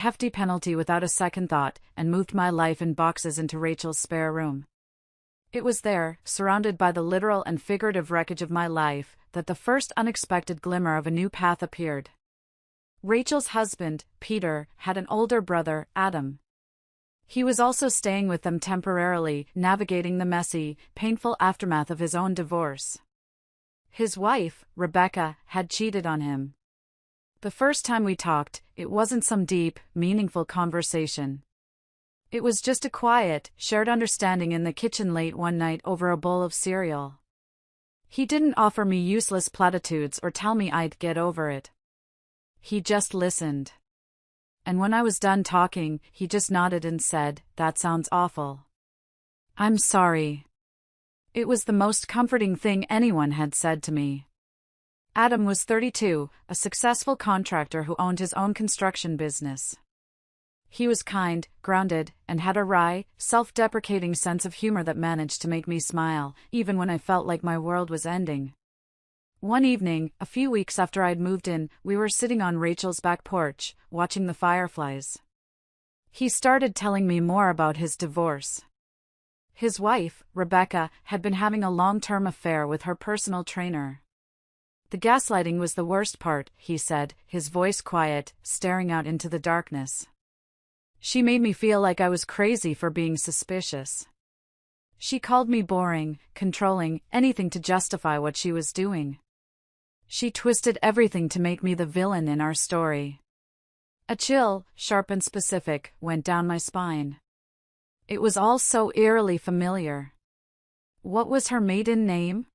hefty penalty without a second thought, and moved my life in boxes into Rachel's spare room. It was there, surrounded by the literal and figurative wreckage of my life, that the first unexpected glimmer of a new path appeared. Rachel's husband, Peter, had an older brother, Adam. He was also staying with them temporarily, navigating the messy, painful aftermath of his own divorce. His wife, Rebecca, had cheated on him. The first time we talked, it wasn't some deep, meaningful conversation. It was just a quiet, shared understanding in the kitchen late one night over a bowl of cereal. He didn't offer me useless platitudes or tell me I'd get over it. He just listened. And when I was done talking, he just nodded and said, "That sounds awful. I'm sorry." It was the most comforting thing anyone had said to me. Adam was 32, a successful contractor who owned his own construction business. He was kind, grounded, and had a wry, self-deprecating sense of humor that managed to make me smile, even when I felt like my world was ending. One evening, a few weeks after I'd moved in, we were sitting on Rachel's back porch, watching the fireflies. He started telling me more about his divorce. His wife, Rebecca, had been having a long-term affair with her personal trainer. The gaslighting was the worst part, he said, his voice quiet, staring out into the darkness. She made me feel like I was crazy for being suspicious. She called me boring, controlling, anything to justify what she was doing. She twisted everything to make me the villain in our story. A chill, sharp and specific, went down my spine. It was all so eerily familiar. What was her maiden name?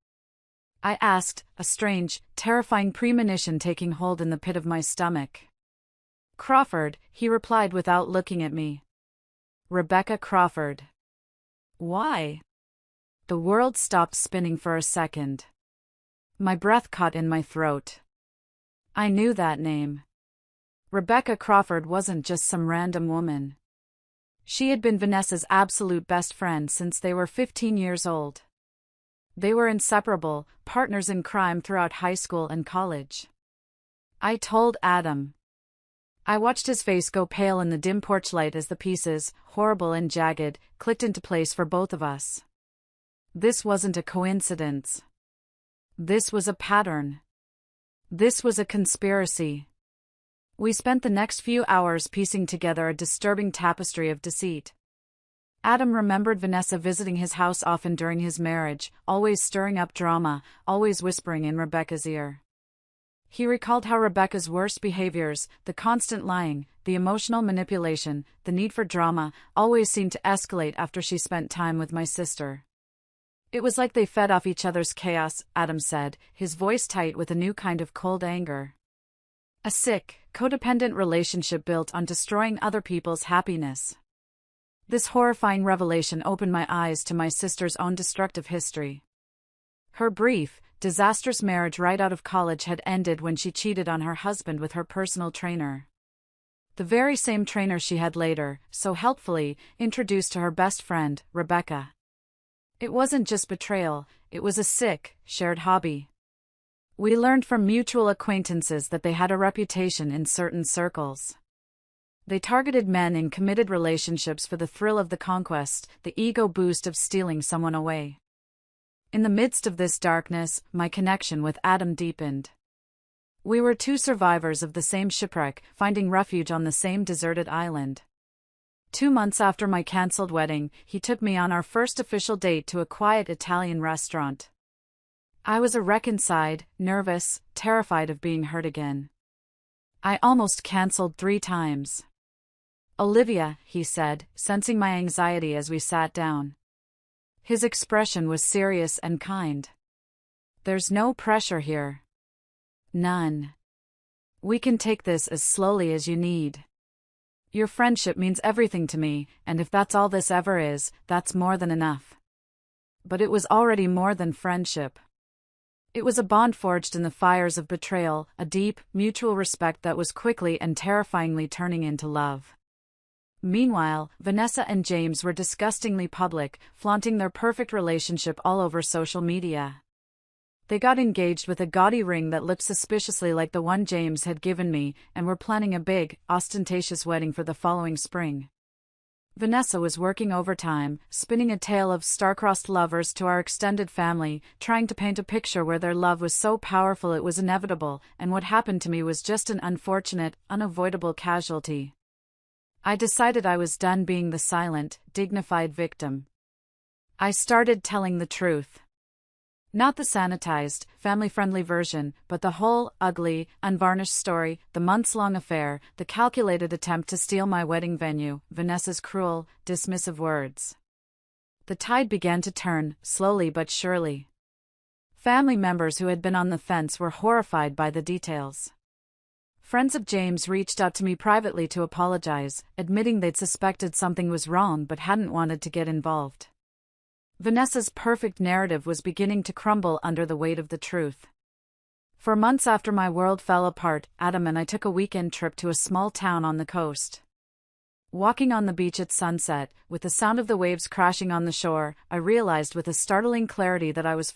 I asked, a strange, terrifying premonition taking hold in the pit of my stomach. Crawford, he replied without looking at me. Rebecca Crawford. Why? The world stopped spinning for a second. My breath caught in my throat. I knew that name. Rebecca Crawford wasn't just some random woman. She had been Vanessa's absolute best friend since they were 15 years old. They were inseparable, partners in crime throughout high school and college. I told Adam. I watched his face go pale in the dim porch light as the pieces, horrible and jagged, clicked into place for both of us. This wasn't a coincidence. This was a pattern. This was a conspiracy. We spent the next few hours piecing together a disturbing tapestry of deceit. Adam remembered Vanessa visiting his house often during his marriage, always stirring up drama, always whispering in Rebecca's ear. He recalled how Rebecca's worst behaviors, the constant lying, the emotional manipulation, the need for drama, always seemed to escalate after she spent time with my sister. It was like they fed off each other's chaos, Adam said, his voice tight with a new kind of cold anger. A sick, codependent relationship built on destroying other people's happiness. This horrifying revelation opened my eyes to my sister's own destructive history. Her brief, disastrous marriage right out of college had ended when she cheated on her husband with her personal trainer. The very same trainer she had later, so helpfully, introduced to her best friend, Rebecca. It wasn't just betrayal, it was a sick, shared hobby. We learned from mutual acquaintances that they had a reputation in certain circles. They targeted men in committed relationships for the thrill of the conquest, the ego boost of stealing someone away. In the midst of this darkness, my connection with Adam deepened. We were two survivors of the same shipwreck, finding refuge on the same deserted island. 2 months after my cancelled wedding, he took me on our first official date to a quiet Italian restaurant. I was a wreck inside, nervous, terrified of being hurt again. I almost cancelled 3 times. Olivia, he said, sensing my anxiety as we sat down. His expression was serious and kind. There's no pressure here. None. We can take this as slowly as you need. Your friendship means everything to me, and if that's all this ever is, that's more than enough. But it was already more than friendship. It was a bond forged in the fires of betrayal, a deep, mutual respect that was quickly and terrifyingly turning into love. Meanwhile, Vanessa and James were disgustingly public, flaunting their perfect relationship all over social media. They got engaged with a gaudy ring that looked suspiciously like the one James had given me, and were planning a big, ostentatious wedding for the following spring. Vanessa was working overtime, spinning a tale of star-crossed lovers to our extended family, trying to paint a picture where their love was so powerful it was inevitable, and what happened to me was just an unfortunate, unavoidable casualty. I decided I was done being the silent, dignified victim. I started telling the truth. Not the sanitized, family-friendly version, but the whole, ugly, unvarnished story, the months-long affair, the calculated attempt to steal my wedding venue, Vanessa's cruel, dismissive words. The tide began to turn, slowly but surely. Family members who had been on the fence were horrified by the details. Friends of James reached out to me privately to apologize, admitting they'd suspected something was wrong but hadn't wanted to get involved. Vanessa's perfect narrative was beginning to crumble under the weight of the truth. For months after my world fell apart, Adam and I took a weekend trip to a small town on the coast. Walking on the beach at sunset, with the sound of the waves crashing on the shore, I realized with a startling clarity that I was